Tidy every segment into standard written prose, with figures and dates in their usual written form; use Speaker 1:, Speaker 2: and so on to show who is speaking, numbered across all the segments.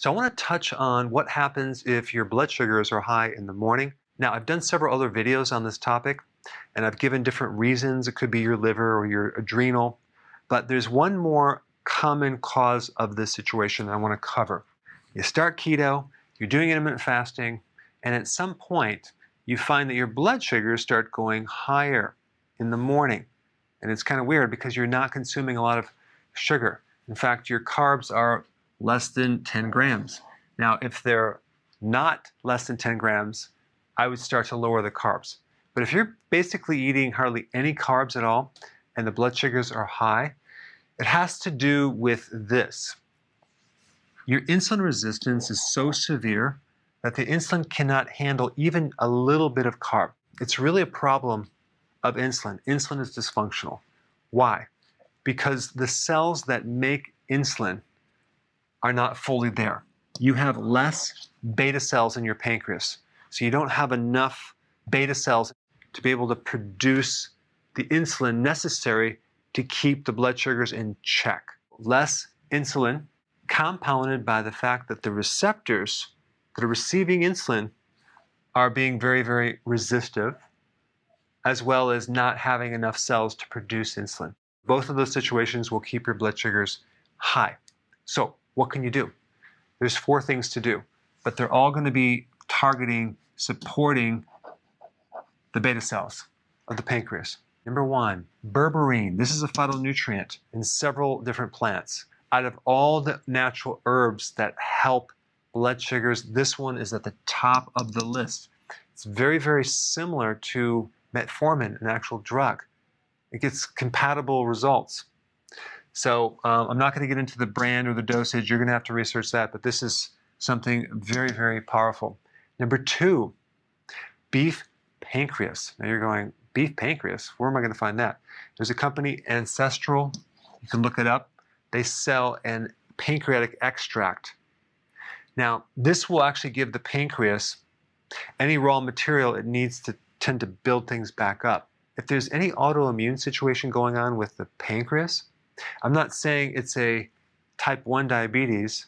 Speaker 1: So I want to touch on what happens if your blood sugars are high in the morning. Now, I've done several other videos on this topic, and I've given different reasons. It could be your liver or your adrenal, but there's one more common cause of this situation that I want to cover. You start keto, you're doing intermittent fasting, and at some point, you find that your blood sugars start going higher in the morning. And it's kind of weird because you're not consuming a lot of sugar. In fact, your carbs are less than 10 grams. Now, if they're not less than 10 grams, I would start to lower the carbs. But if you're basically eating hardly any carbs at all and the blood sugars are high, it has to do with this. Your insulin resistance is so severe that the insulin cannot handle even a little bit of carb. It's really a problem of insulin. Insulin is dysfunctional. Why? Because the cells that make insulin are not fully there. You have less beta cells in your pancreas. So you don't have enough beta cells to be able to produce the insulin necessary to keep the blood sugars in check. Less insulin compounded by the fact that the receptors that are receiving insulin are being very, very resistive, as well as not having enough cells to produce insulin. Both of those situations will keep your blood sugars high. So what can you do? There's 4 things to do, but they're all going to be targeting, supporting the beta cells of the pancreas. Number 1, berberine. This is a phytonutrient in several different plants. Out of all the natural herbs that help blood sugars, this one is at the top of the list. It's very, very similar to metformin, an actual drug. It gets compatible results. So I'm not going to get into the brand or the dosage. You're going to have to research that, but this is something very, very powerful. Number 2, beef pancreas. Now you're going, beef pancreas? Where am I going to find that? There's a company, Ancestral. You can look it up. They sell an pancreatic extract. Now, this will actually give the pancreas any raw material it needs to tend to build things back up. If there's any autoimmune situation going on with the pancreas, I'm not saying it's a type 1 diabetes.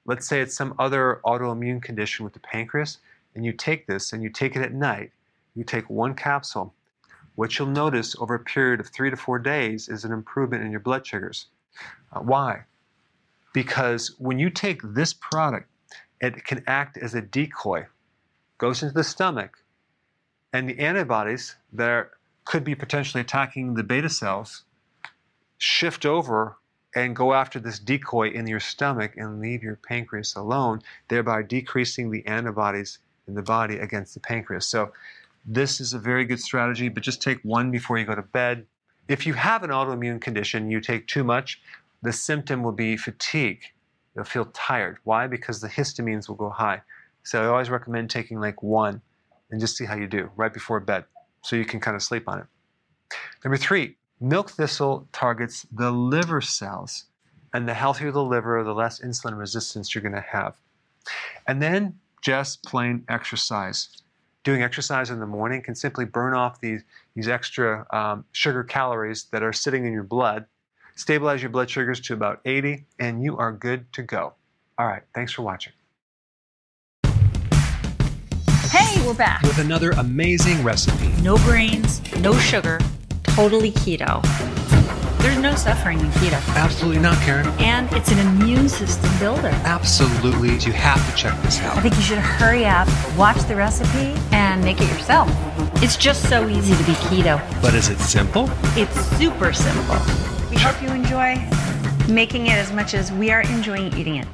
Speaker 1: Let's say it's some other autoimmune condition with the pancreas, and you take this and you take it at night. You take 1 capsule. What you'll notice over a period of 3 to 4 days is an improvement in your blood sugars. Why? Because when you take this product, it can act as a decoy, goes into the stomach, and the antibodies that could be potentially attacking the beta cells shift over and go after this decoy in your stomach and leave your pancreas alone, thereby decreasing the antibodies in the body against the pancreas. So this is a very good strategy, but just take 1 before you go to bed. If you have an autoimmune condition, you take too much, the symptom will be fatigue. You'll feel tired. Why? Because the histamines will go high. So I always recommend taking like 1 and just see how you do right before bed so you can kind of sleep on it. Number 3, milk thistle targets the liver cells, and the healthier the liver, the less insulin resistance you're going to have. And then just plain exercise. Doing exercise in the morning can simply burn off these extra sugar calories that are sitting in your blood, stabilize your blood sugars to about 80, and you are good to go. All right, thanks for watching.
Speaker 2: Hey, we're back.
Speaker 1: With another amazing recipe.
Speaker 2: No grains, no sugar, totally keto. There's no suffering in keto.
Speaker 1: Absolutely not, Karen.
Speaker 2: And it's an immune system builder.
Speaker 1: Absolutely. You have to check this out.
Speaker 2: I think you should hurry up, watch the recipe, and make it yourself. It's just so easy to be keto.
Speaker 1: But is it simple?
Speaker 2: It's super simple. We hope you enjoy making it as much as we are enjoying eating it.